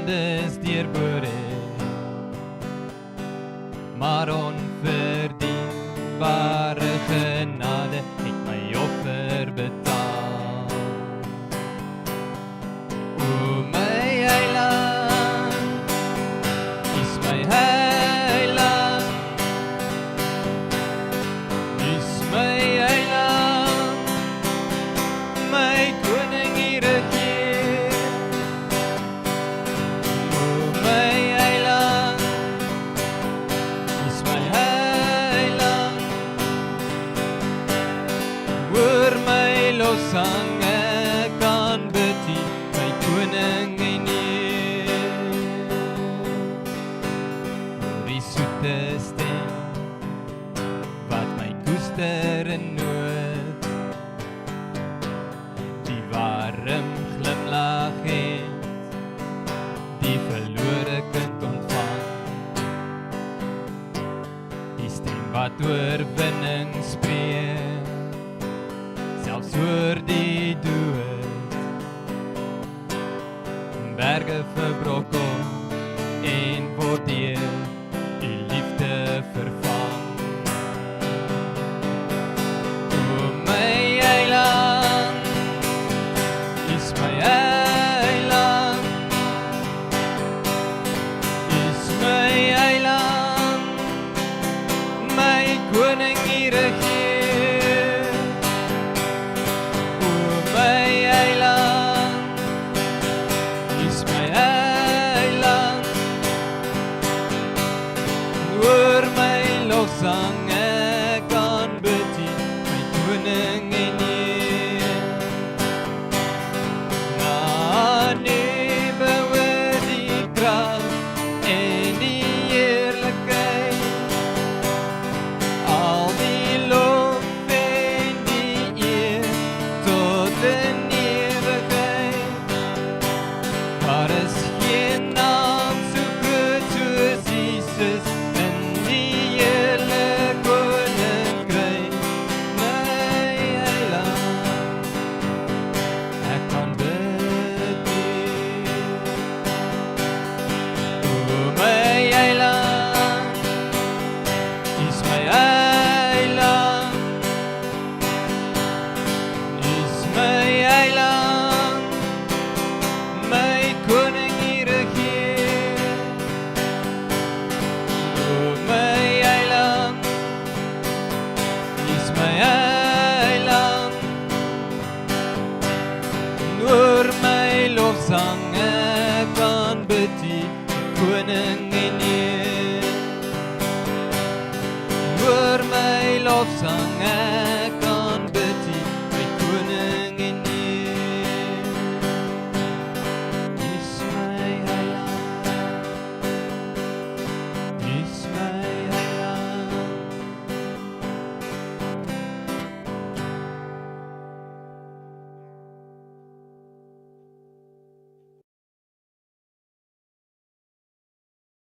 sondes deurbore, maar onverdienbare genade het my offer betaal. O my heiland, is my heiland, is my heiland, my koning hier regeer. O my heiland, is my heiland, hoor my lossang, ek aanbid U, my koning en Heer. Hoor die soete stem, wat my koester in nood, die warm glimlag het, die verlore kind ontvang, die stem wat oorwinning spreek, selfs oor die dood, berge verbrokkel en word deur U liefde vervang. O my heiland, is my heiland, is my heiland, my koning hier regeer. O my heiland, is my heiland, hoor my lossang, ek aanbid U, my koning en Heer. Na U behoort die krag en die heerlikheid, al die lof en die eer tot in ewigheid. Daar is geen naam so groot soos Jesus in die hele koninkryk, my heiland, ek aanbid U. O my heiland, is my heiland, is my heiland, my koning hier regeer. O my heiland, is my heiland, hoor my lofsang, ek aanbid U, koning en Heer. Hoor my lofsang, ek